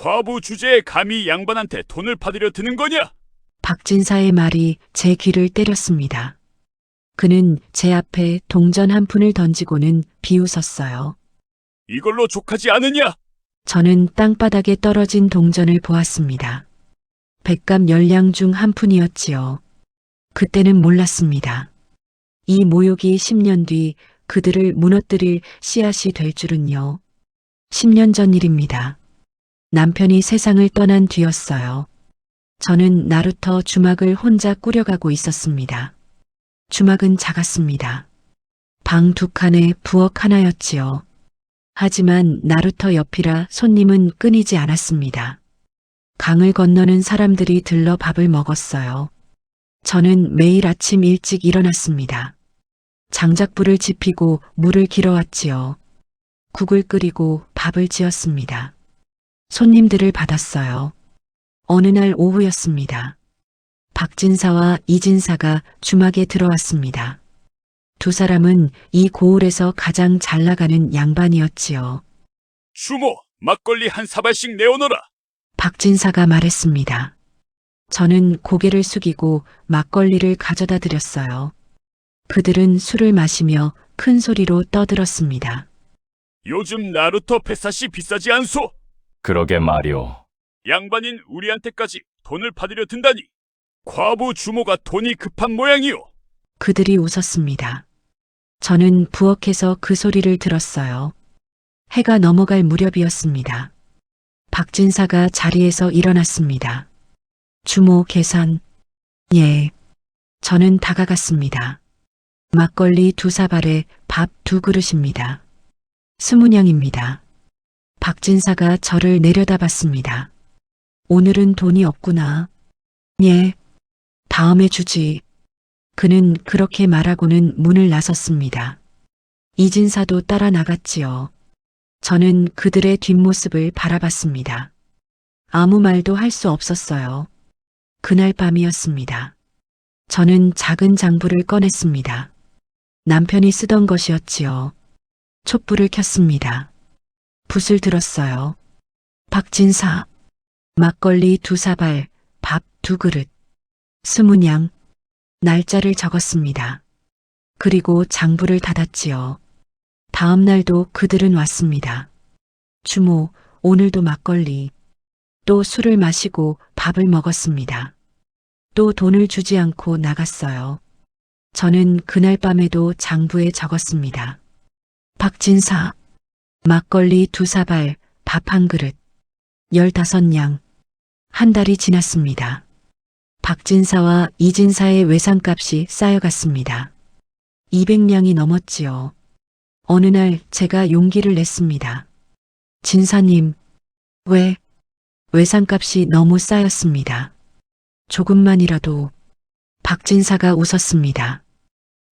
과부 주제에 감히 양반한테 돈을 받으려 드는 거냐? 박진사의 말이 제 귀를 때렸습니다. 그는 제 앞에 동전 한 푼을 던지고는 비웃었어요. 이걸로 족하지 않으냐? 저는 땅바닥에 떨어진 동전을 보았습니다. 백감 10량 중 한 푼이었지요. 그때는 몰랐습니다. 이 모욕이 10년 뒤 그들을 무너뜨릴 씨앗이 될 줄은요. 10년 전 일입니다. 남편이 세상을 떠난 뒤였어요. 저는 나루터 주막을 혼자 꾸려가고 있었습니다. 주막은 작았습니다. 방 2칸에 부엌 하나였지요. 하지만 나루터 옆이라 손님은 끊이지 않았습니다. 강을 건너는 사람들이 들러 밥을 먹었어요. 저는 매일 아침 일찍 일어났습니다. 장작불을 지피고 물을 길어왔지요. 국을 끓이고 밥을 지었습니다. 손님들을 받았어요. 어느 날 오후였습니다. 박진사와 이진사가 주막에 들어왔습니다. 두 사람은 이 고을에서 가장 잘 나가는 양반이었지요. 주모, 막걸리 한 사발씩 내어놓으라. 박진사가 말했습니다. 저는 고개를 숙이고 막걸리를 가져다 드렸어요. 그들은 술을 마시며 큰 소리로 떠들었습니다. 요즘 나루터 뱃사시 비싸지 않소? 그러게 말이오. 양반인 우리한테까지 돈을 받으려 든다니. 과부 주모가 돈이 급한 모양이오. 그들이 웃었습니다. 저는 부엌에서 그 소리를 들었어요. 해가 넘어갈 무렵이었습니다. 박진사가 자리에서 일어났습니다. 주모 계산. 예. 저는 다가갔습니다. 막걸리 2사발에 밥 2그릇입니다. 20냥입니다. 박진사가 저를 내려다봤습니다. 오늘은 돈이 없구나. 예. 다음에 주지. 그는 그렇게 말하고는 문을 나섰습니다. 이진사도 따라 나갔지요. 저는 그들의 뒷모습을 바라봤습니다. 아무 말도 할 수 없었어요. 그날 밤이었습니다. 저는 작은 장부를 꺼냈습니다. 남편이 쓰던 것이었지요. 촛불을 켰습니다. 붓을 들었어요. 박진사, 막걸리 2사발, 밥 2그릇, 20냥, 날짜를 적었습니다. 그리고 장부를 닫았지요. 다음 날도 그들은 왔습니다. 주모, 오늘도 막걸리. 또 술을 마시고 밥을 먹었습니다. 또 돈을 주지 않고 나갔어요. 저는 그날 밤에도 장부에 적었습니다. 박진사, 막걸리 2사발, 밥 1그릇, 15냥. 한 달이 지났습니다. 박진사와 이진사의 외상값이 쌓여갔습니다. 200냥이 넘었지요. 어느 날 제가 용기를 냈습니다. 진사님, 왜? 외상값이 너무 쌓였습니다. 조금만이라도. 박진사가 웃었습니다.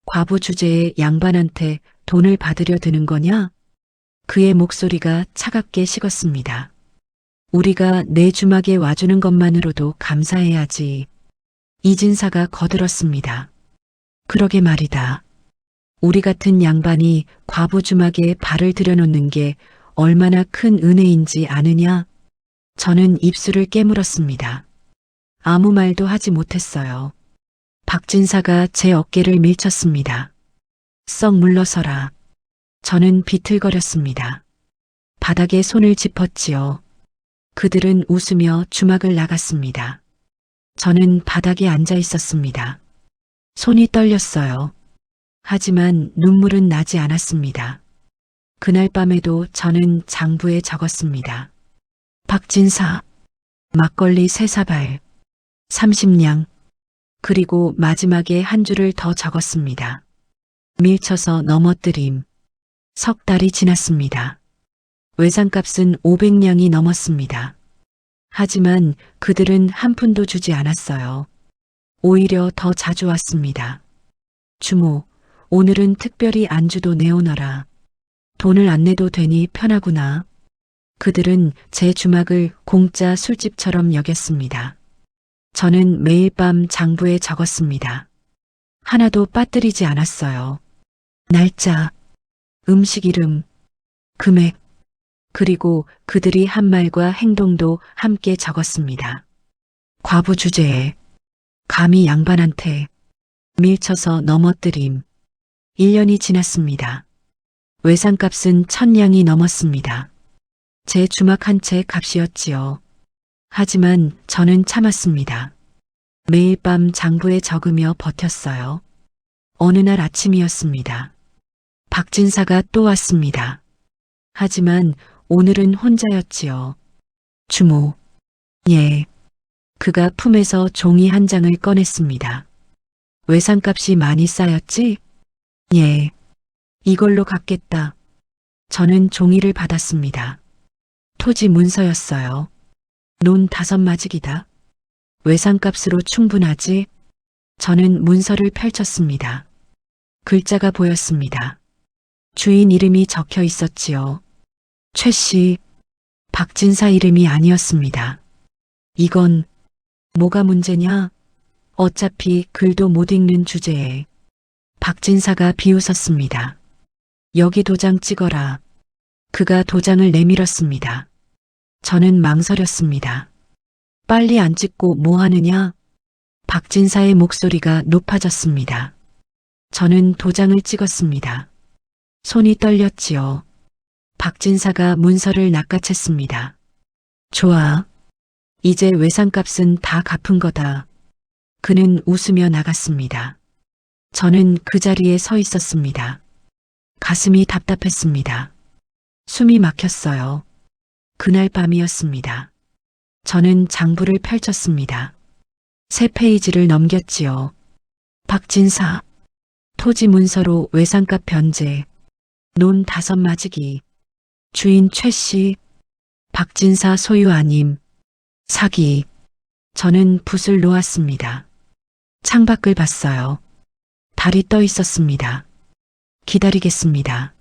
과부 주제에 양반한테 돈을 받으려 드는 거냐? 그의 목소리가 차갑게 식었습니다. 우리가 내 주막에 와주는 것만으로도 감사해야지. 이진사가 거들었습니다. 그러게 말이다. 우리 같은 양반이 과부 주막에 발을 들여놓는 게 얼마나 큰 은혜인지 아느냐? 저는 입술을 깨물었습니다. 아무 말도 하지 못했어요. 박진사가 제 어깨를 밀쳤습니다. 썩 물러서라. 저는 비틀거렸습니다. 바닥에 손을 짚었지요. 그들은 웃으며 주막을 나갔습니다. 저는 바닥에 앉아 있었습니다. 손이 떨렸어요. 하지만 눈물은 나지 않았습니다. 그날 밤에도 저는 장부에 적었습니다. 박진사, 막걸리 3사발, 30냥, 그리고 마지막에 한 줄을 더 적었습니다. 밀쳐서 넘어뜨림. 석 달이 지났습니다. 외상값은 500냥이 넘었습니다. 하지만 그들은 한 푼도 주지 않았어요. 오히려 더 자주 왔습니다. 주모, 오늘은 특별히 안주도 내오너라. 돈을 안 내도 되니 편하구나. 그들은 제 주막을 공짜 술집처럼 여겼습니다. 저는 매일 밤 장부에 적었습니다. 하나도 빠뜨리지 않았어요. 날짜, 음식 이름, 금액, 그리고 그들이 한 말과 행동도 함께 적었습니다. 과부 주제에 감히 양반한테 밀쳐서 넘어뜨림. 1년이 지났습니다. 외상값은 1000냥이 넘었습니다. 제 주막 한 채 값이었지요. 하지만 저는 참았습니다. 매일 밤 장부에 적으며 버텼어요. 어느 날 아침이었습니다. 박진사가 또 왔습니다. 하지만 오늘은 혼자였지요. 주모. 예. 그가 품에서 종이 한 장을 꺼냈습니다. 외상값이 많이 쌓였지? 예. 이걸로 갚겠다. 저는 종이를 받았습니다. 토지 문서였어요. 논 5마직이다. 외상값으로 충분하지? 저는 문서를 펼쳤습니다. 글자가 보였습니다. 주인 이름이 적혀 있었지요. 최 씨, 박진사 이름이 아니었습니다. 이건 뭐가 문제냐? 어차피 글도 못 읽는 주제에 박진사가 비웃었습니다. 여기 도장 찍어라. 그가 도장을 내밀었습니다. 저는 망설였습니다. 빨리 안 찍고 뭐 하느냐? 박진사의 목소리가 높아졌습니다. 저는 도장을 찍었습니다. 손이 떨렸지요. 박진사가 문서를 낚아챘습니다. 좋아. 이제 외상값은 다 갚은 거다. 그는 웃으며 나갔습니다. 저는 그 자리에 서 있었습니다. 가슴이 답답했습니다. 숨이 막혔어요. 그날 밤이었습니다. 저는 장부를 펼쳤습니다. 3페이지를 넘겼지요. 박진사. 토지 문서로 외상값 변제. 논 5마직이. 주인 최 씨. 박진사 소유 아님. 사기. 저는 붓을 놓았습니다. 창밖을 봤어요. 달이 떠 있었습니다. 기다리겠습니다.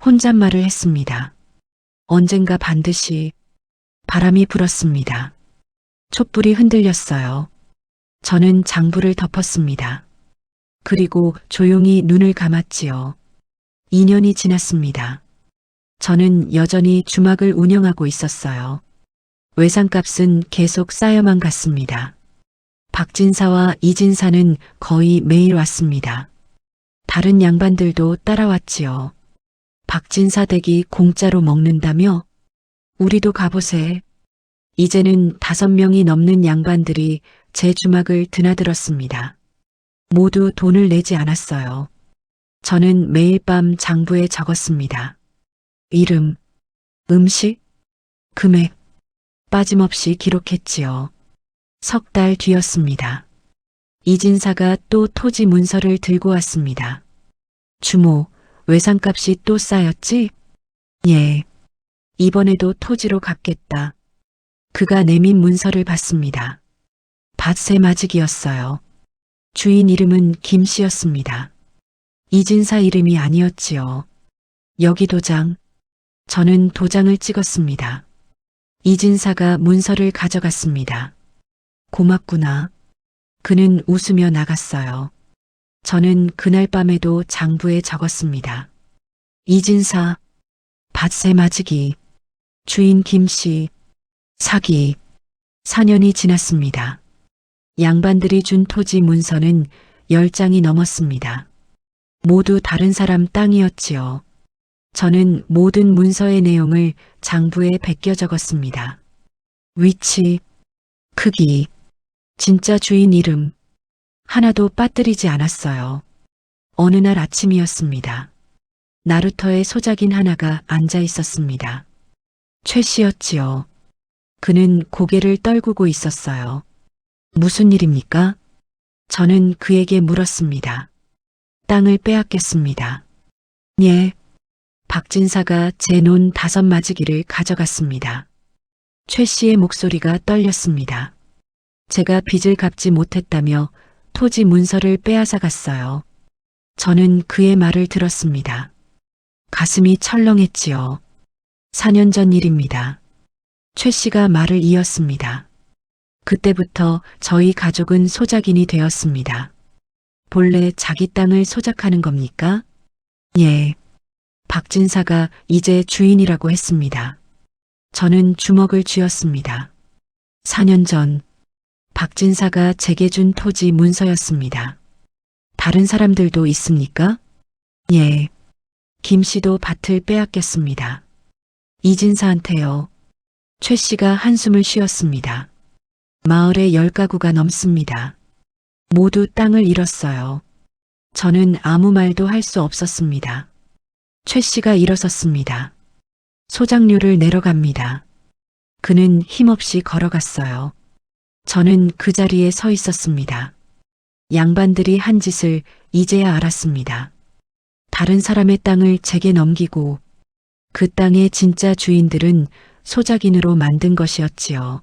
혼잣말을 했습니다. 언젠가 반드시. 바람이 불었습니다. 촛불이 흔들렸어요. 저는 장부를 덮었습니다. 그리고 조용히 눈을 감았지요. 2년이 지났습니다. 저는 여전히 주막을 운영하고 있었어요. 외상값은 계속 쌓여만 갔습니다. 박진사와 이진사는 거의 매일 왔습니다. 다른 양반들도 따라왔지요. 박진사 댁이 공짜로 먹는다며? 우리도 가보세. 이제는 5명이 넘는 양반들이 제 주막을 드나들었습니다. 모두 돈을 내지 않았어요. 저는 매일 밤 장부에 적었습니다. 이름, 음식, 금액, 빠짐없이 기록했지요. 3달 뒤였습니다. 이진사가 또 토지 문서를 들고 왔습니다. 주모, 외상값이 또 쌓였지? 예. 이번에도 토지로 갚겠다. 그가 내민 문서를 봤습니다. 밭 3마직이었어요. 주인 이름은 김 씨였습니다. 이진사 이름이 아니었지요. 여기 도장. 저는 도장을 찍었습니다. 이진사가 문서를 가져갔습니다. 고맙구나. 그는 웃으며 나갔어요. 저는 그날 밤에도 장부에 적었습니다. 이진사, 밭 3마직이, 주인 김씨, 사기. 4년이 지났습니다. 양반들이 준 토지 문서는 10장이 넘었습니다. 모두 다른 사람 땅이었지요. 저는 모든 문서의 내용을 장부에 베껴 적었습니다. 위치, 크기, 진짜 주인 이름, 하나도 빠뜨리지 않았어요. 어느 날 아침이었습니다. 나루터의 소작인 하나가 앉아 있었습니다. 최 씨였지요. 그는 고개를 떨구고 있었어요. 무슨 일입니까? 저는 그에게 물었습니다. 땅을 빼앗겼습니다. 예. 박진사가 제 논 5마지기를 가져갔습니다. 최 씨의 목소리가 떨렸습니다. 제가 빚을 갚지 못했다며 토지 문서를 빼앗아 갔어요. 저는 그의 말을 들었습니다. 가슴이 철렁했지요. 4년 전 일입니다. 최 씨가 말을 이었습니다. 그때부터 저희 가족은 소작인이 되었습니다. 본래 자기 땅을 소작하는 겁니까? 예. 박진사가 이제 주인이라고 했습니다. 저는 주먹을 쥐었습니다. 4년 전 박진사가 제게 준 토지 문서였습니다. 다른 사람들도 있습니까? 예. 김 씨도 밭을 빼앗겼습니다. 이진사한테요. 최 씨가 한숨을 쉬었습니다. 마을에 10가구가 넘습니다. 모두 땅을 잃었어요. 저는 아무 말도 할 수 없었습니다. 최 씨가 일어섰습니다. 소장료를 내러 갑니다. 그는 힘없이 걸어갔어요. 저는 그 자리에 서 있었습니다. 양반들이 한 짓을 이제야 알았습니다. 다른 사람의 땅을 제게 넘기고 그 땅의 진짜 주인들은 소작인으로 만든 것이었지요.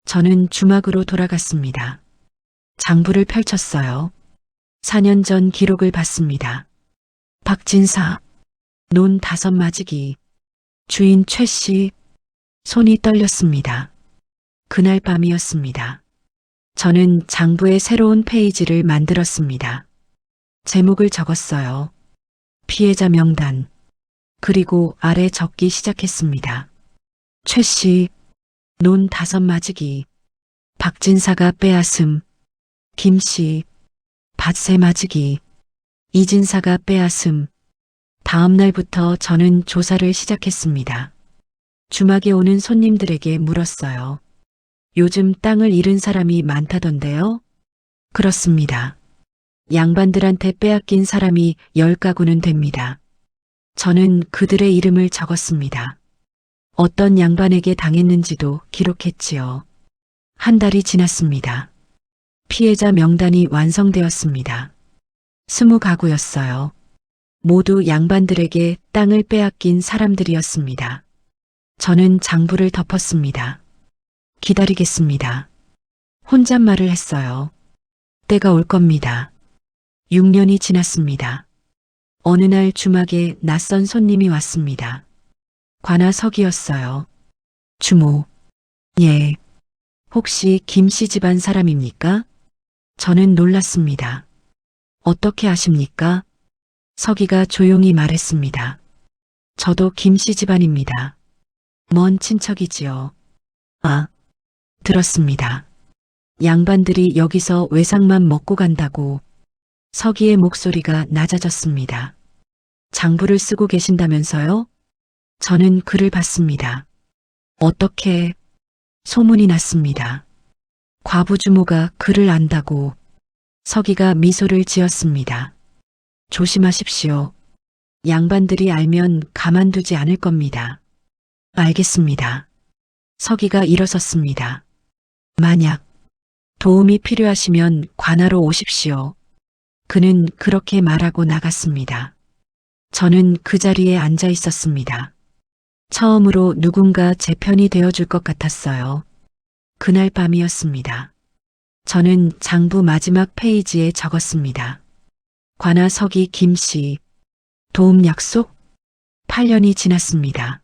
저는 주막으로 돌아갔습니다. 장부를 펼쳤어요. 4년 전 기록을 봤습니다. 박진사, 논 5마지기, 주인 최 씨, 손이 떨렸습니다. 그날 밤이었습니다. 저는 장부의 새로운 페이지를 만들었습니다. 제목을 적었어요. 피해자 명단. 그리고 아래 적기 시작했습니다. 최 씨, 논 5마지기, 박진사가 빼앗음, 김 씨, 밭 3마지기, 이진사가 빼앗음. 다음 날부터 저는 조사를 시작했습니다. 주막에 오는 손님들에게 물었어요. 요즘 땅을 잃은 사람이 많다던데요? 그렇습니다. 양반들한테 빼앗긴 사람이 10가구는 됩니다. 저는 그들의 이름을 적었습니다. 어떤 양반에게 당했는지도 기록했지요. 한 달이 지났습니다. 피해자 명단이 완성되었습니다. 20가구였어요. 모두 양반들에게 땅을 빼앗긴 사람들이었습니다. 저는 장부를 덮었습니다. 기다리겠습니다. 혼잣말을 했어요. 때가 올 겁니다. 6년이 지났습니다. 어느 날 주막에 낯선 손님이 왔습니다. 관아석이었어요. 주모. 예. 혹시 김씨 집안 사람입니까? 저는 놀랐습니다. 어떻게 아십니까? 서기가 조용히 말했습니다. 저도 김씨 집안입니다. 먼 친척이지요. 아, 들었습니다. 양반들이 여기서 외상만 먹고 간다고. 서기의 목소리가 낮아졌습니다. 장부를 쓰고 계신다면서요? 저는 글을 봤습니다. 어떻게? 소문이 났습니다. 과부 주모가 글을 안다고. 서기가 미소를 지었습니다. 조심하십시오. 양반들이 알면 가만두지 않을 겁니다. 알겠습니다. 서기가 일어섰습니다. 만약 도움이 필요하시면 관하로 오십시오. 그는 그렇게 말하고 나갔습니다. 저는 그 자리에 앉아 있었습니다. 처음으로 누군가 제 편이 되어줄 것 같았어요. 그날 밤이었습니다. 저는 장부 마지막 페이지에 적었습니다. 관아 서기 김씨, 도움 약속? 8년이 지났습니다.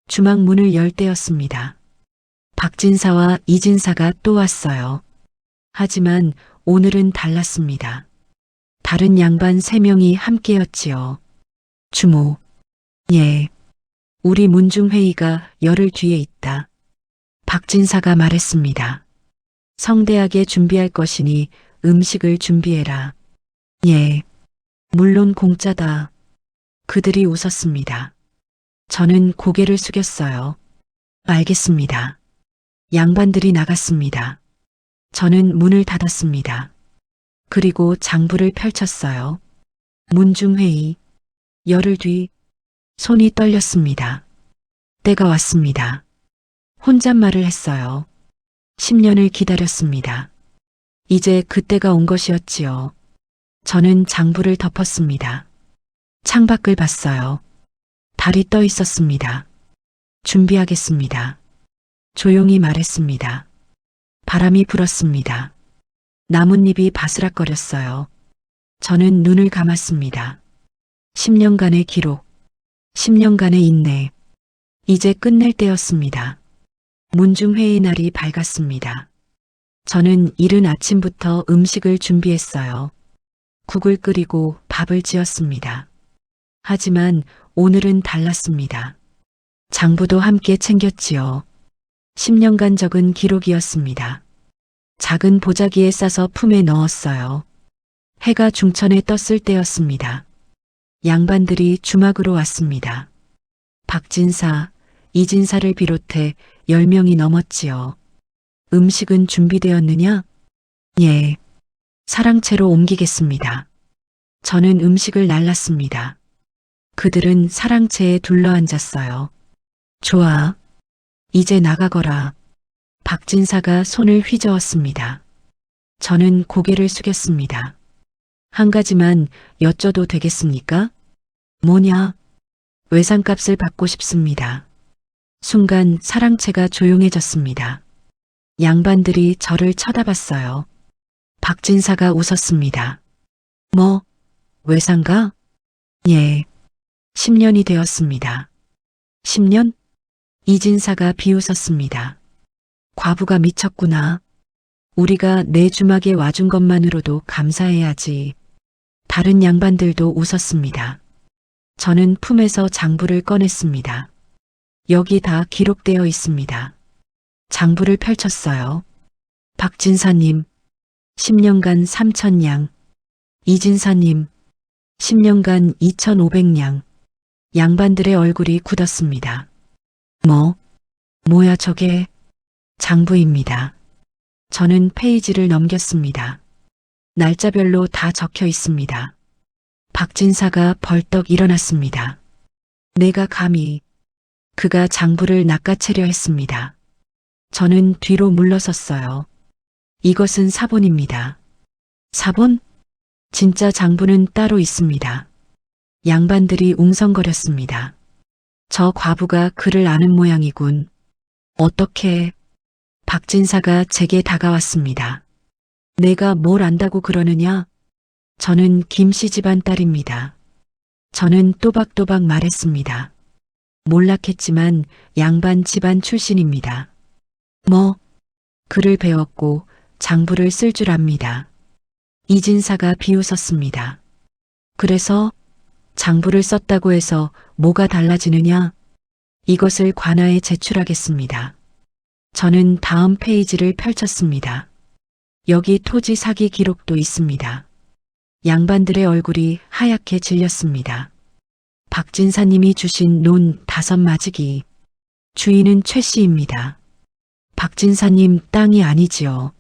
주막 문을 열 때였습니다. 박진사와 이진사가 또 왔어요. 하지만 오늘은 달랐습니다. 다른 양반 3명이 함께였지요. 주모. 예. 우리 문중회의가 열흘 뒤에 있다. 박진사가 말했습니다. 성대하게 준비할 것이니 음식을 준비해라. 예. 물론 공짜다. 그들이 웃었습니다. 저는 고개를 숙였어요. 알겠습니다. 양반들이 나갔습니다. 저는 문을 닫았습니다. 그리고 장부를 펼쳤어요. 문중회의. 열흘 뒤. 손이 떨렸습니다. 때가 왔습니다. 혼잣말을 했어요. 10년을 기다렸습니다. 이제 그때가 온 것이었지요. 저는 장부를 덮었습니다. 창밖을 봤어요. 달이 떠 있었습니다. 준비하겠습니다. 조용히 말했습니다. 바람이 불었습니다. 나뭇잎이 바스락거렸어요. 저는 눈을 감았습니다. 10년간의 기록, 10년간의 인내. 이제 끝낼 때였습니다. 문중회의 날이 밝았습니다. 저는 이른 아침부터 음식을 준비했어요. 국을 끓이고 밥을 지었습니다. 하지만 오늘은 달랐습니다. 장부도 함께 챙겼지요. 10년간 적은 기록이었습니다. 작은 보자기에 싸서 품에 넣었어요. 해가 중천에 떴을 때였습니다. 양반들이 주막으로 왔습니다. 박진사, 이진사를 비롯해 10명이 넘었지요. 음식은 준비되었느냐? 예. 사랑채로 옮기겠습니다. 저는 음식을 날랐습니다. 그들은 사랑채에 둘러앉았어요. 좋아. 이제 나가거라. 박진사가 손을 휘저었습니다. 저는 고개를 숙였습니다. 한 가지만 여쭤도 되겠습니까? 뭐냐? 외상값을 받고 싶습니다. 순간 사랑채가 조용해졌습니다. 양반들이 저를 쳐다봤어요. 박진사가 웃었습니다. 뭐, 외상가? 예. 10년이 되었습니다. 10년? 이진사가 비웃었습니다. 과부가 미쳤구나. 우리가 내 주막에 와준 것만으로도 감사해야지. 다른 양반들도 웃었습니다. 저는 품에서 장부를 꺼냈습니다. 여기 다 기록되어 있습니다. 장부를 펼쳤어요. 박진사님, 10년간 3,000냥. 이진사님, 10년간 2,500냥. 양반들의 얼굴이 굳었습니다. 뭐야 저게? 장부입니다. 저는 페이지를 넘겼습니다. 날짜별로 다 적혀 있습니다. 박진사가 벌떡 일어났습니다. 내가 감히. 그가 장부를 낚아채려 했습니다. 저는 뒤로 물러섰어요. 이것은 사본입니다. 사본? 진짜 장부는 따로 있습니다. 양반들이 웅성거렸습니다. 저 과부가 그를 아는 모양이군. 어떻게? 박진사가 제게 다가왔습니다. 내가 뭘 안다고 그러느냐? 저는 김씨 집안 딸입니다. 저는 또박또박 말했습니다. 몰락했지만 양반 집안 출신입니다. 글을 배웠고 장부를 쓸 줄 압니다. 이진사가 비웃었습니다. 그래서 장부를 썼다고 해서 뭐가 달라지느냐? 이것을 관아에 제출하겠습니다. 저는 다음 페이지를 펼쳤습니다. 여기 토지 사기 기록도 있습니다. 양반들의 얼굴이 하얗게 질렸습니다. 박진사님이 주신 논 5마지기. 주인은 최 씨입니다. 박진사님 땅이 아니지요.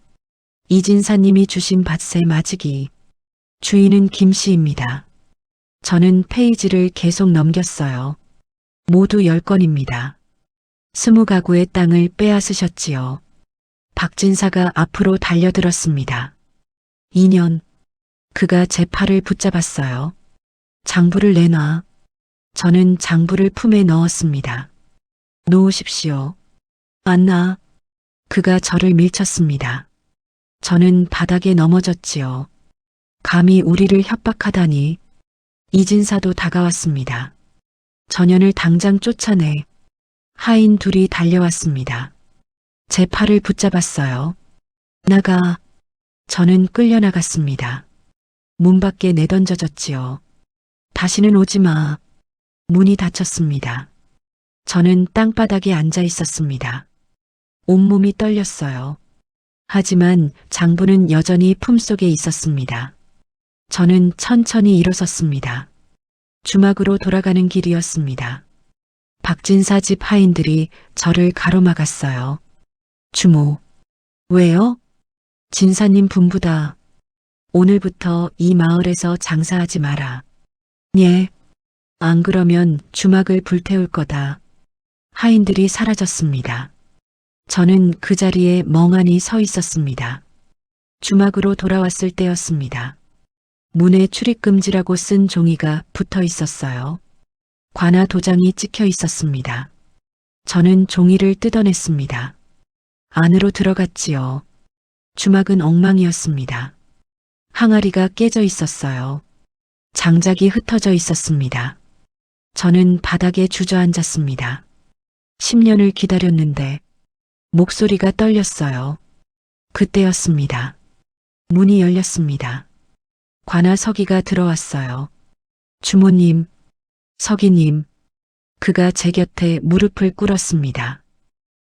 이진사님이 주신 밭의 마지기. 주인은 김 씨입니다. 저는 페이지를 계속 넘겼어요. 모두 10건입니다. 20가구의 땅을 빼앗으셨지요. 박진사가 앞으로 달려들었습니다. 2년. 그가 제 팔을 붙잡았어요. 장부를 내놔. 저는 장부를 품에 넣었습니다. 놓으십시오. 안 나. 그가 저를 밀쳤습니다. 저는 바닥에 넘어졌지요. 감히 우리를 협박하다니. 이진사도 다가왔습니다. 전현을 당장 쫓아내. 하인 둘이 달려왔습니다. 제 팔을 붙잡았어요. 나가. 저는 끌려나갔습니다. 문 밖에 내던져졌지요. 다시는 오지 마. 문이 닫혔습니다. 저는 땅바닥에 앉아 있었습니다. 온몸이 떨렸어요. 하지만 장부는 여전히 품속에 있었습니다. 저는 천천히 일어섰습니다. 주막으로 돌아가는 길이었습니다. 박진사 집 하인들이 저를 가로막았어요. 주모. 왜요? 진사님 분부다. 오늘부터 이 마을에서 장사하지 마라. 예. 안 그러면 주막을 불태울 거다. 하인들이 사라졌습니다. 저는 그 자리에 멍하니 서 있었습니다. 주막으로 돌아왔을 때였습니다. 문에 출입금지라고 쓴 종이가 붙어 있었어요. 관아 도장이 찍혀 있었습니다. 저는 종이를 뜯어냈습니다. 안으로 들어갔지요. 주막은 엉망이었습니다. 항아리가 깨져 있었어요. 장작이 흩어져 있었습니다. 저는 바닥에 주저앉았습니다. 10년을 기다렸는데 목소리가 떨렸어요. 그때였습니다. 문이 열렸습니다. 관아 서기가 들어왔어요. 주모님, 서기님, 그가 제 곁에 무릎을 꿇었습니다.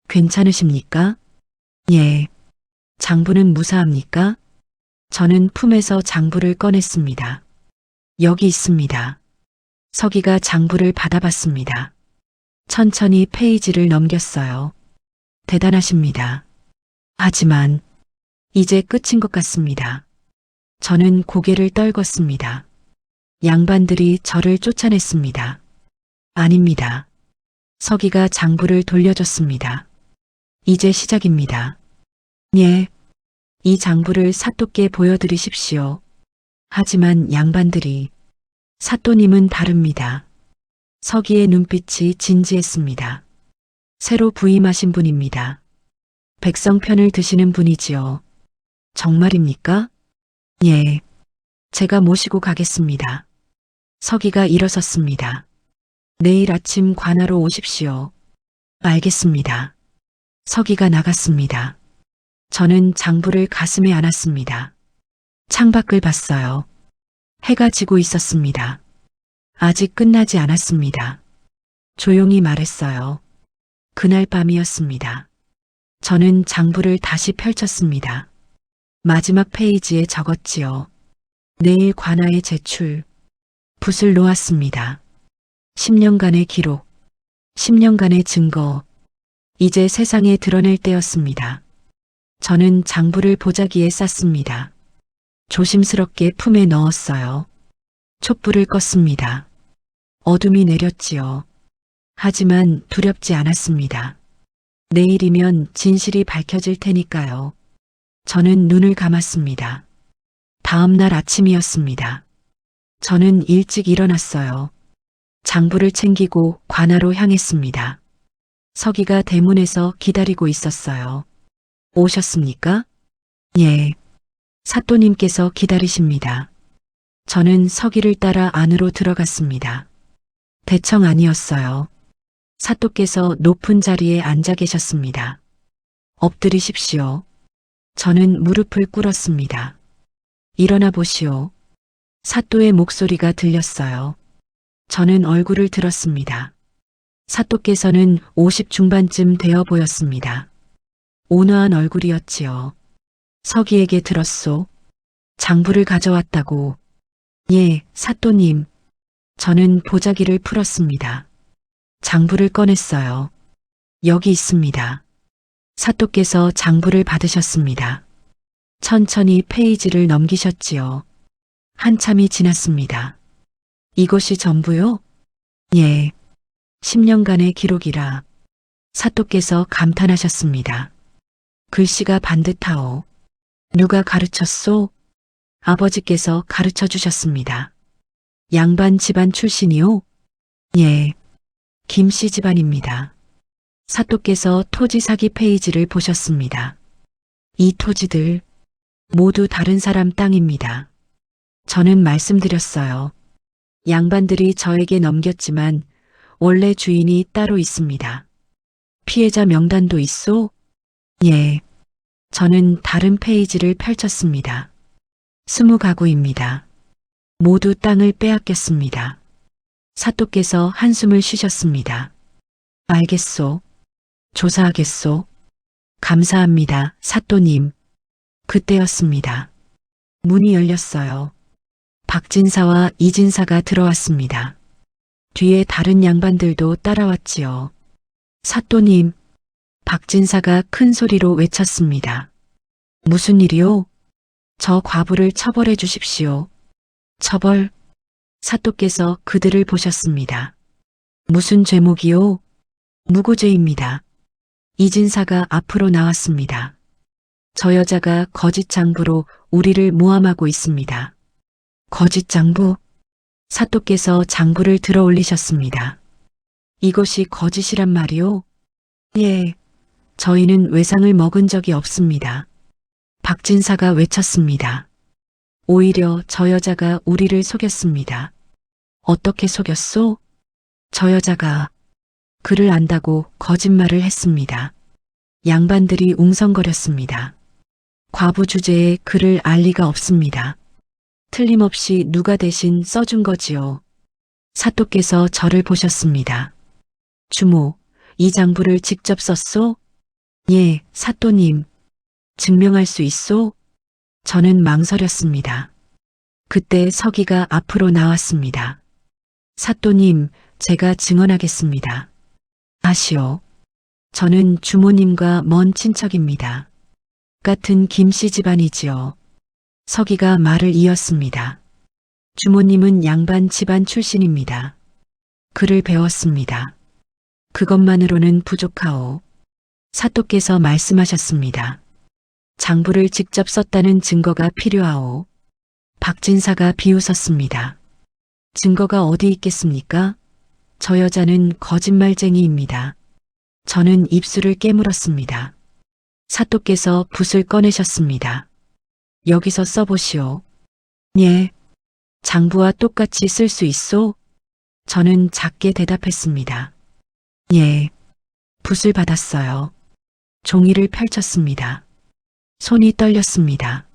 괜찮으십니까? 예. 장부는 무사합니까? 저는 품에서 장부를 꺼냈습니다. 여기 있습니다. 서기가 장부를 받아봤습니다. 천천히 페이지를 넘겼어요. 대단하십니다. 하지만 이제 끝인 것 같습니다. 저는 고개를 떨궜습니다. 양반들이 저를 쫓아냈습니다. 아닙니다. 서기가 장부를 돌려줬습니다. 이제 시작입니다. 예. 이 장부를 사또께 보여드리십시오. 하지만 양반들이 사또님은 다릅니다. 서기의 눈빛이 진지했습니다. 새로 부임하신 분입니다. 백성 편을 드시는 분이지요. 정말입니까? 예. 제가 모시고 가겠습니다. 서기가 일어섰습니다. 내일 아침 관하로 오십시오. 알겠습니다. 서기가 나갔습니다. 저는 장부를 가슴에 안았습니다. 창밖을 봤어요. 해가 지고 있었습니다. 아직 끝나지 않았습니다. 조용히 말했어요. 그날 밤이었습니다. 저는 장부를 다시 펼쳤습니다. 마지막 페이지에 적었지요. 내일 관아에 제출. 붓을 놓았습니다. 10년간의 기록, 10년간의 증거. 이제 세상에 드러낼 때였습니다. 저는 장부를 보자기에 쌌습니다. 조심스럽게 품에 넣었어요. 촛불을 껐습니다. 어둠이 내렸지요. 하지만 두렵지 않았습니다. 내일이면 진실이 밝혀질 테니까요. 저는 눈을 감았습니다. 다음 날 아침이었습니다. 저는 일찍 일어났어요. 장부를 챙기고 관아로 향했습니다. 서기가 대문에서 기다리고 있었어요. 오셨습니까? 예. 사또님께서 기다리십니다. 저는 서기를 따라 안으로 들어갔습니다. 대청 아니었어요. 사또께서 높은 자리에 앉아 계셨습니다. 엎드리십시오. 저는 무릎을 꿇었습니다. 일어나 보시오. 사또의 목소리가 들렸어요. 저는 얼굴을 들었습니다. 사또께서는 50 중반쯤 되어 보였습니다. 온화한 얼굴이었지요. 서기에게 들었소. 장부를 가져왔다고. 예, 사또님. 저는 보자기를 풀었습니다. 장부를 꺼냈어요. 여기 있습니다. 사또께서 장부를 받으셨습니다. 천천히 페이지를 넘기셨지요. 한참이 지났습니다. 이것이 전부요? 예. 10년간의 기록이라. 사또께서 감탄하셨습니다. 글씨가 반듯하오. 누가 가르쳤소? 아버지께서 가르쳐 주셨습니다. 양반 집안 출신이요? 예. 김씨 집안입니다. 사또께서 토지 사기 페이지를 보셨습니다. 이 토지들 모두 다른 사람 땅입니다. 저는 말씀드렸어요. 양반들이 저에게 넘겼지만 원래 주인이 따로 있습니다. 피해자 명단도 있소? 예. 저는 다른 페이지를 펼쳤습니다. 20가구입니다. 모두 땅을 빼앗겼습니다. 사또께서 한숨을 쉬셨습니다. 알겠소. 조사하겠소. 감사합니다, 사또님. 그때였습니다. 문이 열렸어요. 박진사와 이진사가 들어왔습니다. 뒤에 다른 양반들도 따라왔지요. 사또님, 박진사가 큰 소리로 외쳤습니다. 무슨 일이요? 저 과부를 처벌해 주십시오. 처벌? 사또께서 그들을 보셨습니다. 무슨 죄목이요? 무고죄입니다. 이진사가 앞으로 나왔습니다. 저 여자가 거짓 장부로 우리를 모함하고 있습니다. 거짓 장부? 사또께서 장부를 들어 올리셨습니다. 이것이 거짓이란 말이요? 예. 저희는 외상을 먹은 적이 없습니다. 박진사가 외쳤습니다. 오히려 저 여자가 우리를 속였습니다. 어떻게 속였소? 저 여자가 그를 안다고 거짓말을 했습니다. 양반들이 웅성거렸습니다. 과부 주제에 그를 알 리가 없습니다. 틀림없이 누가 대신 써준 거지요. 사또께서 저를 보셨습니다. 주모, 이 장부를 직접 썼소? 예, 사또님. 증명할 수 있소? 저는 망설였습니다. 그때 서기가 앞으로 나왔습니다. 사또님, 제가 증언하겠습니다. 아시오. 저는 주모님과 먼 친척입니다. 같은 김씨 집안이지요. 서기가 말을 이었습니다. 주모님은 양반 집안 출신입니다. 글을 배웠습니다. 그것만으로는 부족하오. 사또께서 말씀하셨습니다. 장부를 직접 썼다는 증거가 필요하오. 박진사가 비웃었습니다. 증거가 어디 있겠습니까? 저 여자는 거짓말쟁이입니다. 저는 입술을 깨물었습니다. 사또께서 붓을 꺼내셨습니다. 여기서 써보시오. 예. 장부와 똑같이 쓸 수 있소? 저는 작게 대답했습니다. 예. 붓을 받았어요. 종이를 펼쳤습니다. 손이 떨렸습니다.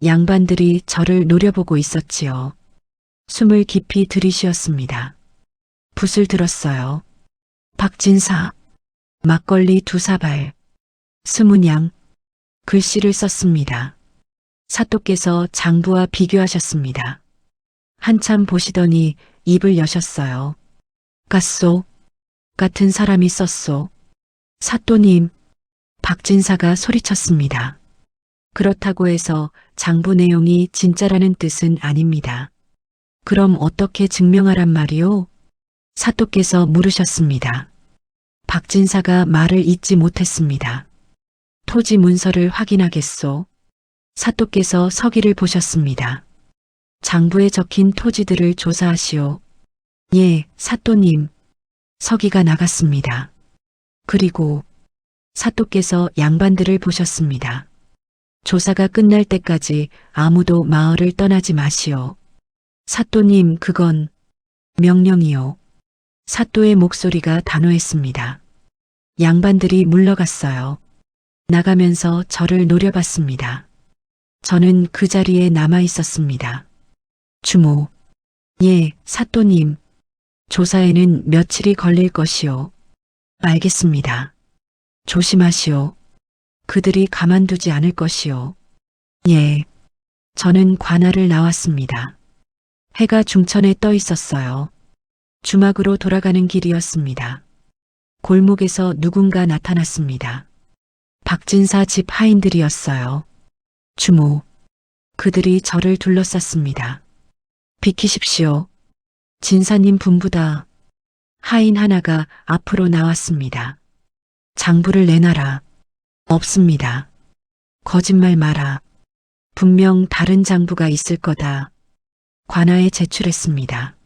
양반들이 저를 노려보고 있었지요. 숨을 깊이 들이쉬었습니다. 붓을 들었어요. 박진사, 막걸리 2사발, 20냥, 글씨를 썼습니다. 사또께서 장부와 비교하셨습니다. 한참 보시더니 입을 여셨어요. 깠소. 같은 사람이 썼소. 사또님, 박진사가 소리쳤습니다. 그렇다고 해서 장부 내용이 진짜라는 뜻은 아닙니다. 그럼 어떻게 증명하란 말이오? 사또께서 물으셨습니다. 박진사가 말을 잇지 못했습니다. 토지 문서를 확인하겠소. 사또께서 서기를 보셨습니다. 장부에 적힌 토지들을 조사하시오. 예, 사또님. 서기가 나갔습니다. 그리고 사또께서 양반들을 보셨습니다. 조사가 끝날 때까지 아무도 마을을 떠나지 마시오. 사또님, 그건 명령이요. 사또의 목소리가 단호했습니다. 양반들이 물러갔어요. 나가면서 저를 노려봤습니다. 저는 그 자리에 남아 있었습니다. 주모. 예, 사또님. 조사에는 며칠이 걸릴 것이오. 알겠습니다. 조심하시오. 그들이 가만두지 않을 것이오. 예. 저는 관할을 나왔습니다. 해가 중천에 떠 있었어요. 주막으로 돌아가는 길이었습니다. 골목에서 누군가 나타났습니다. 박진사 집 하인들이었어요. 주모. 그들이 저를 둘러쌌습니다. 비키십시오. 진사님 분부다. 하인 하나가 앞으로 나왔습니다. 장부를 내놔라. 없습니다. 거짓말 마라. 분명 다른 장부가 있을 거다. 관아에 제출했습니다.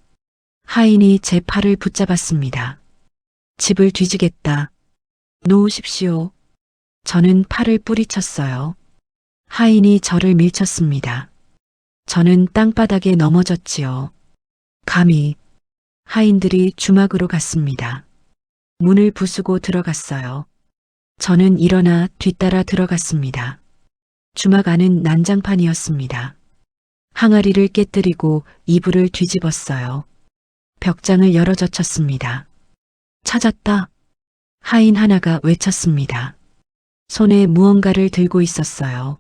하인이 제 팔을 붙잡았습니다. 집을 뒤지겠다. 놓으십시오. 저는 팔을 뿌리쳤어요. 하인이 저를 밀쳤습니다. 저는 땅바닥에 넘어졌지요. 감히. 하인들이 주막으로 갔습니다. 문을 부수고 들어갔어요. 저는 일어나 뒤따라 들어갔습니다. 주막 안은 난장판이었습니다. 항아리를 깨뜨리고 이불을 뒤집었어요. 벽장을 열어젖혔습니다. 찾았다. 하인 하나가 외쳤습니다. 손에 무언가를 들고 있었어요.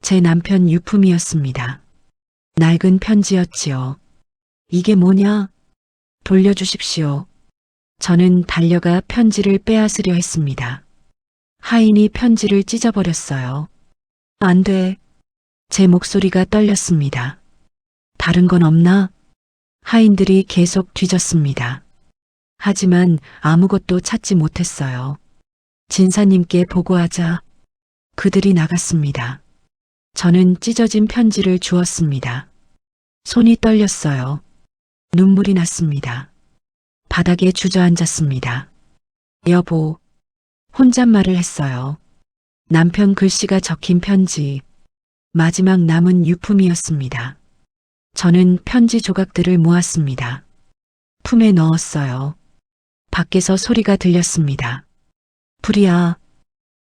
제 남편 유품이었습니다. 낡은 편지였지요. 이게 뭐냐? 돌려주십시오. 저는 달려가 편지를 빼앗으려 했습니다. 하인이 편지를 찢어버렸어요. 안 돼. 제 목소리가 떨렸습니다. 다른 건 없나? 하인들이 계속 뒤졌습니다. 하지만 아무것도 찾지 못했어요. 진사님께 보고하자. 그들이 나갔습니다. 저는 찢어진 편지를 주었습니다. 손이 떨렸어요. 눈물이 났습니다. 바닥에 주저앉았습니다. 여보, 혼잣말을 했어요. 남편 글씨가 적힌 편지, 마지막 남은 유품이었습니다. 저는 편지 조각들을 모았습니다. 품에 넣었어요. 밖에서 소리가 들렸습니다. 불이야.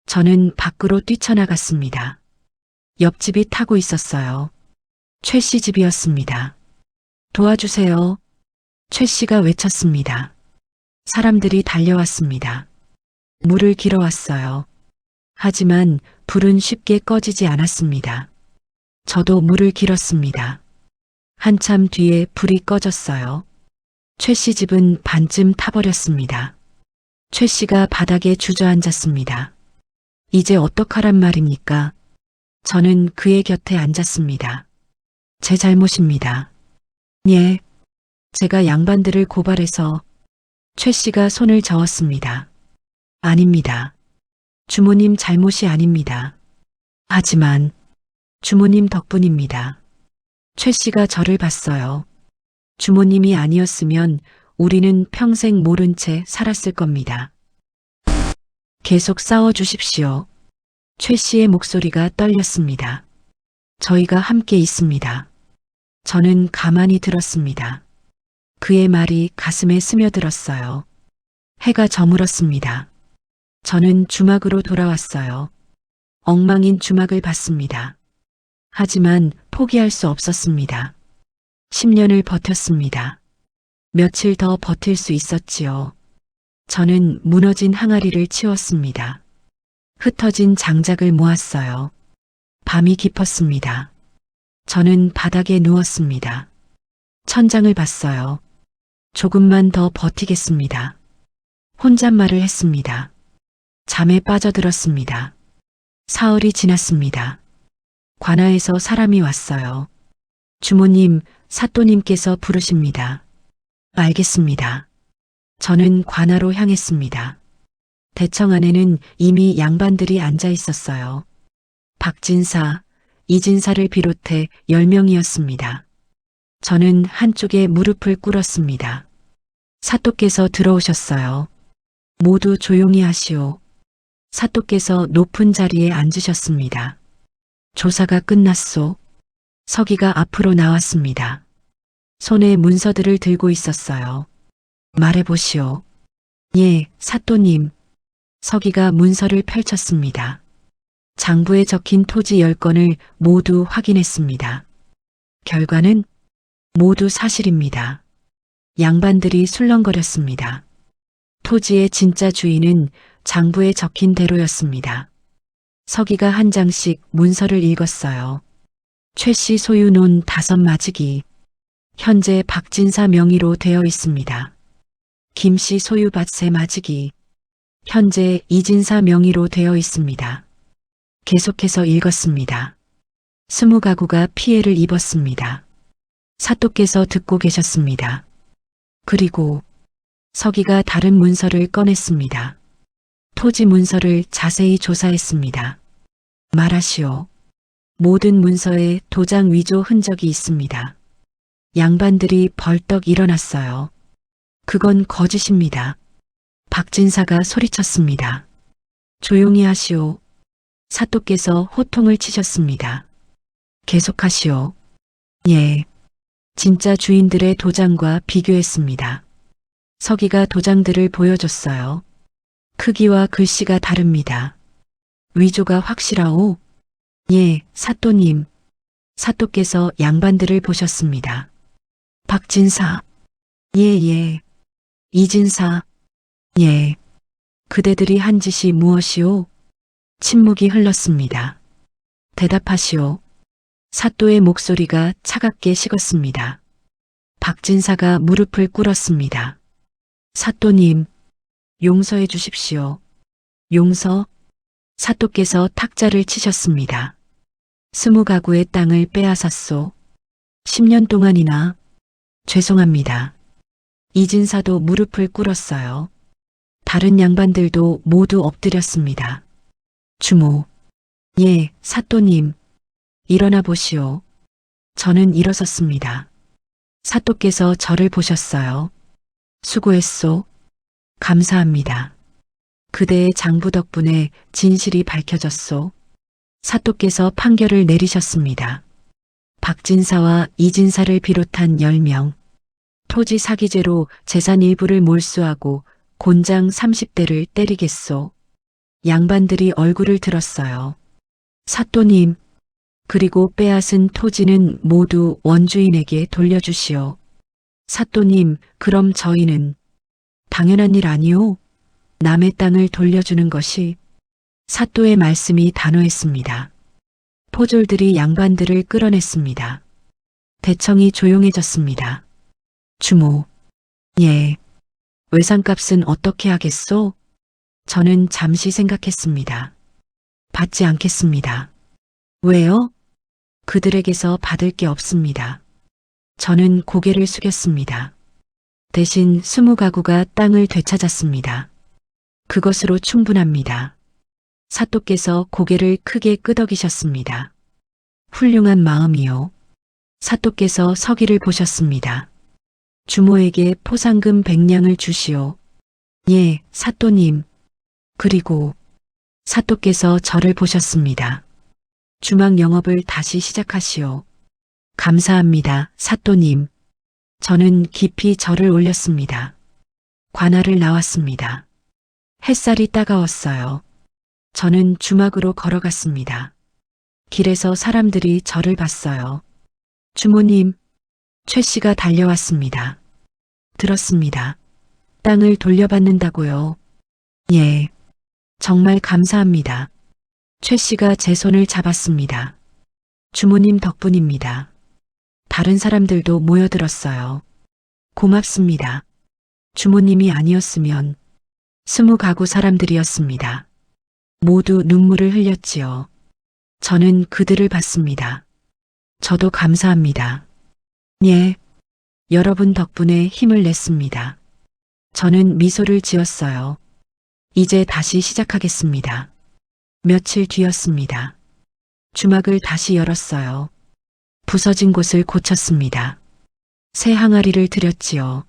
저는 밖으로 뛰쳐나갔습니다. 옆집이 타고 있었어요. 최씨 집이었습니다. 도와주세요. 최 씨가 외쳤습니다. 사람들이 달려왔습니다. 물을 길어왔어요. 하지만 불은 쉽게 꺼지지 않았습니다. 저도 물을 길었습니다. 한참 뒤에 불이 꺼졌어요. 최 씨 집은 반쯤 타버렸습니다. 최 씨가 바닥에 주저앉았습니다. 이제 어떡하란 말입니까? 저는 그의 곁에 앉았습니다. 제 잘못입니다. 예. 제가 양반들을 고발해서 최 씨가 손을 저었습니다. 아닙니다. 주모님 잘못이 아닙니다. 하지만 주모님 덕분입니다. 최 씨가 저를 봤어요. 주모님이 아니었으면 우리는 평생 모른 채 살았을 겁니다. 계속 싸워 주십시오. 최 씨의 목소리가 떨렸습니다. 저희가 함께 있습니다. 저는 가만히 들었습니다. 그의 말이 가슴에 스며들었어요. 해가 저물었습니다. 저는 주막으로 돌아왔어요. 엉망인 주막을 봤습니다. 하지만 포기할 수 없었습니다. 10년을 버텼습니다. 며칠 더 버틸 수 있었지요. 저는 무너진 항아리를 치웠습니다. 흩어진 장작을 모았어요. 밤이 깊었습니다. 저는 바닥에 누웠습니다. 천장을 봤어요. 조금만 더 버티겠습니다. 혼잣말을 했습니다. 잠에 빠져들었습니다. 사흘이 지났습니다. 관아에서 사람이 왔어요. 주모님, 사또님께서 부르십니다. 알겠습니다. 저는 관아로 향했습니다. 대청 안에는 이미 양반들이 앉아 있었어요. 박진사, 이진사를 비롯해 10명이었습니다. 저는 한쪽에 무릎을 꿇었습니다. 사또께서 들어오셨어요. 모두 조용히 하시오. 사또께서 높은 자리에 앉으셨습니다. 조사가 끝났소. 서기가 앞으로 나왔습니다. 손에 문서들을 들고 있었어요. 말해보시오. 예, 사또님. 서기가 문서를 펼쳤습니다. 장부에 적힌 토지 10건을 모두 확인했습니다. 결과는 모두 사실입니다. 양반들이 술렁거렸습니다. 토지의 진짜 주인은 장부에 적힌 대로였습니다. 서기가 한 장씩 문서를 읽었어요. 최 씨 소유 논 5마지기. 현재 박진사 명의로 되어 있습니다. 김 씨 소유 밭 3마지기. 현재 이진사 명의로 되어 있습니다. 계속해서 읽었습니다. 20가구가 피해를 입었습니다. 사또께서 듣고 계셨습니다. 그리고 서기가 다른 문서를 꺼냈습니다. 토지 문서를 자세히 조사했습니다. 말하시오. 모든 문서에 도장 위조 흔적이 있습니다. 양반들이 벌떡 일어났어요. 그건 거짓입니다. 박진사가 소리쳤습니다. 조용히 하시오. 사또께서 호통을 치셨습니다. 계속하시오. 예. 진짜 주인들의 도장과 비교했습니다. 서기가 도장들을 보여줬어요. 크기와 글씨가 다릅니다. 위조가 확실하오? 예, 사또님. 사또께서 양반들을 보셨습니다. 박진사. 예. 이진사. 예. 그대들이 한 짓이 무엇이오? 침묵이 흘렀습니다. 대답하시오. 사또의 목소리가 차갑게 식었습니다. 박진사가 무릎을 꿇었습니다. 사또님, 용서해 주십시오. 용서? 사또께서 탁자를 치셨습니다. 20가구의 땅을 빼앗았소. 10년 동안이나. 죄송합니다. 이진사도 무릎을 꿇었어요. 다른 양반들도 모두 엎드렸습니다. 주모. 예, 사또님. 일어나 보시오. 저는 일어섰습니다. 사또께서 저를 보셨어요. 수고했소. 감사합니다. 그대의 장부 덕분에 진실이 밝혀졌소. 사또께서 판결을 내리셨습니다. 박진사와 이진사를 비롯한 10명. 토지 사기죄로 재산 일부를 몰수하고 곤장 30대를 때리겠소. 양반들이 얼굴을 들었어요. 사또님, 그리고 빼앗은 토지는 모두 원주인에게 돌려주시오. 사또님, 그럼 저희는 당연한 일 아니오? 남의 땅을 돌려주는 것이 사또의 말씀이 단호했습니다. 포졸들이 양반들을 끌어냈습니다. 대청이 조용해졌습니다. 주모, 예. 외상값은 어떻게 하겠소? 저는 잠시 생각했습니다. 받지 않겠습니다. 왜요? 그들에게서 받을 게 없습니다. 저는 고개를 숙였습니다. 대신 20가구가 땅을 되찾았습니다. 그것으로 충분합니다. 사또께서 고개를 크게 끄덕이셨습니다. 훌륭한 마음이요. 사또께서 서기를 보셨습니다. 주모에게 포상금 100냥을 주시오. 예, 사또님. 그리고 사또께서 저를 보셨습니다. 주막 영업을 다시 시작하시오. 감사합니다, 사또님. 저는 깊이 절을 올렸습니다. 관할을 나왔습니다. 햇살이 따가웠어요. 저는 주막으로 걸어갔습니다. 길에서 사람들이 저를 봤어요. 주모님, 최 씨가 달려왔습니다. 들었습니다. 땅을 돌려받는다고요. 예. 정말 감사합니다. 최 씨가 제 손을 잡았습니다. 주모님 덕분입니다. 다른 사람들도 모여들었어요. 고맙습니다. 주모님이 아니었으면 20가구 사람들이었습니다. 모두 눈물을 흘렸지요. 저는 그들을 봤습니다. 저도 감사합니다. 예. 여러분 덕분에 힘을 냈습니다. 저는 미소를 지었어요. 이제 다시 시작하겠습니다. 며칠 뒤였습니다. 주막을 다시 열었어요. 부서진 곳을 고쳤습니다. 새 항아리를 들였지요.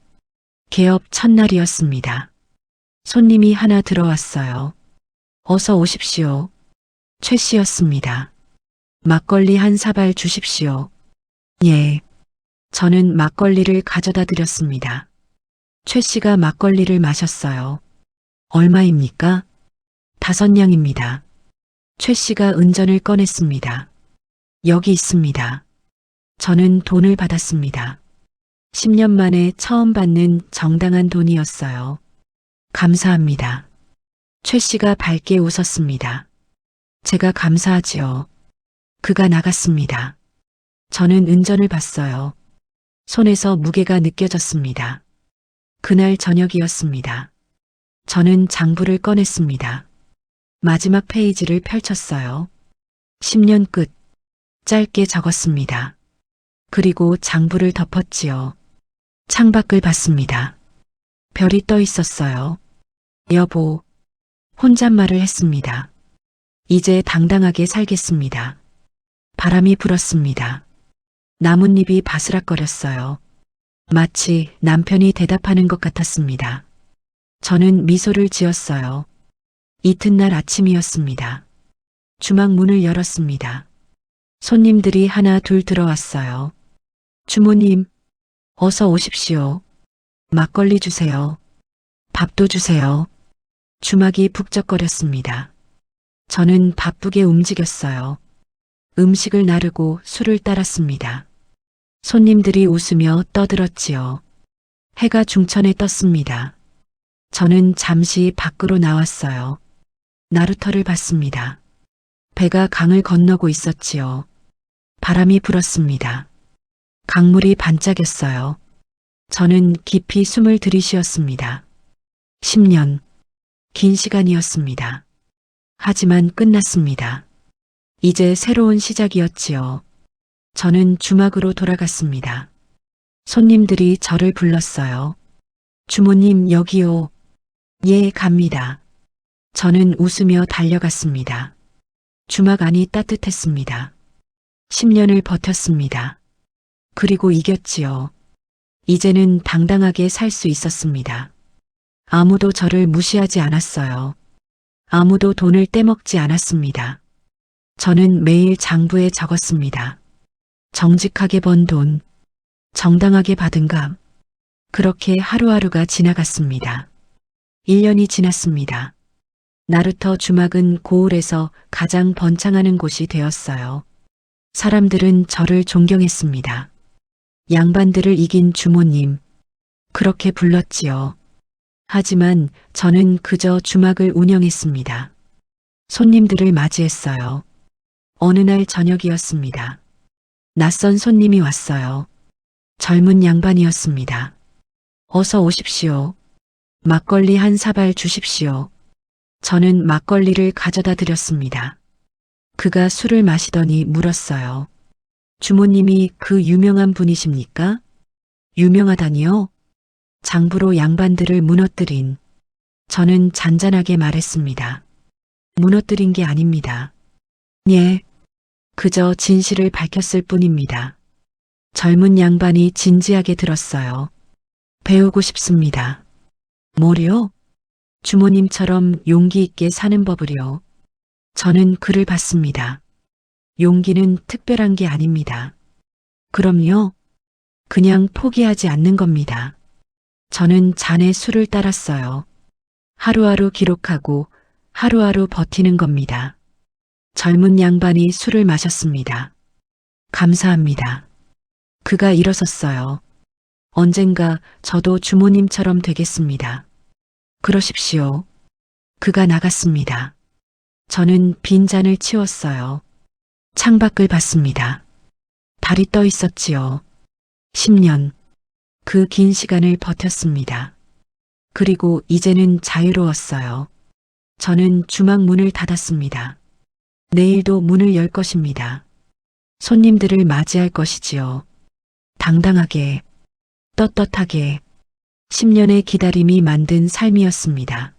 개업 첫날이었습니다. 손님이 하나 들어왔어요. 어서 오십시오. 최 씨였습니다. 막걸리 한 사발 주십시오. 예. 저는 막걸리를 가져다 드렸습니다. 최 씨가 막걸리를 마셨어요. 얼마입니까? 5냥입니다. 최 씨가 은전을 꺼냈습니다. 여기 있습니다. 저는 돈을 받았습니다. 10년 만에 처음 받는 정당한 돈이었어요. 감사합니다. 최 씨가 밝게 웃었습니다. 제가 감사하지요. 그가 나갔습니다. 저는 은전을 봤어요. 손에서 무게가 느껴졌습니다. 그날 저녁이었습니다. 저는 장부를 꺼냈습니다. 마지막 페이지를 펼쳤어요. 10년 끝. 짧게 적었습니다. 그리고 장부를 덮었지요. 창밖을 봤습니다. 별이 떠 있었어요. 여보, 혼잣말을 했습니다. 이제 당당하게 살겠습니다. 바람이 불었습니다. 나뭇잎이 바스락거렸어요. 마치 남편이 대답하는 것 같았습니다. 저는 미소를 지었어요. 이튿날 아침이었습니다. 주막 문을 열었습니다. 손님들이 하나 둘 들어왔어요. 주모님, 어서 오십시오. 막걸리 주세요. 밥도 주세요. 주막이 북적거렸습니다. 저는 바쁘게 움직였어요. 음식을 나르고 술을 따랐습니다. 손님들이 웃으며 떠들었지요. 해가 중천에 떴습니다. 저는 잠시 밖으로 나왔어요. 나루터를 봤습니다. 배가 강을 건너고 있었지요. 바람이 불었습니다. 강물이 반짝였어요. 저는 깊이 숨을 들이쉬었습니다. 10년. 긴 시간이었습니다. 하지만 끝났습니다. 이제 새로운 시작이었지요. 저는 주막으로 돌아갔습니다. 손님들이 저를 불렀어요. 주모님 여기요. 예, 갑니다. 저는 웃으며 달려갔습니다. 주막 안이 따뜻했습니다. 10년을 버텼습니다. 그리고 이겼지요. 이제는 당당하게 살 수 있었습니다. 아무도 저를 무시하지 않았어요. 아무도 돈을 떼먹지 않았습니다. 저는 매일 장부에 적었습니다. 정직하게 번 돈, 정당하게 받은 값. 그렇게 하루하루가 지나갔습니다. 1년이 지났습니다. 나루터 주막은 고을에서 가장 번창하는 곳이 되었어요. 사람들은 저를 존경했습니다. 양반들을 이긴 주모님, 그렇게 불렀지요. 하지만 저는 그저 주막을 운영했습니다. 손님들을 맞이했어요. 어느 날 저녁이었습니다. 낯선 손님이 왔어요. 젊은 양반이었습니다. 어서 오십시오. 막걸리 한 사발 주십시오. 저는 막걸리를 가져다 드렸습니다. 그가 술을 마시더니 물었어요. 주모님이 그 유명한 분이십니까? 유명하다니요? 장부로 양반들을 무너뜨린. 저는 잔잔하게 말했습니다. 무너뜨린 게 아닙니다. 예, 그저 진실을 밝혔을 뿐입니다. 젊은 양반이 진지하게 들었어요. 배우고 싶습니다. 뭐요? 주모님처럼 용기 있게 사는 법을요. 저는 그를 봤습니다. 용기는 특별한 게 아닙니다. 그럼요. 그냥 포기하지 않는 겁니다. 저는 잔에 술을 따랐어요. 하루하루 기록하고 하루하루 버티는 겁니다. 젊은 양반이 술을 마셨습니다. 감사합니다. 그가 일어섰어요. 언젠가 저도 주모님처럼 되겠습니다. 그러십시오. 그가 나갔습니다. 저는 빈잔을 치웠어요. 창밖을 봤습니다. 달이 떠 있었지요. 10년. 그 긴 시간을 버텼습니다. 그리고 이제는 자유로웠어요. 저는 주막 문을 닫았습니다. 내일도 문을 열 것입니다. 손님들을 맞이할 것이지요. 당당하게, 떳떳하게 10년의 기다림이 만든 삶이었습니다.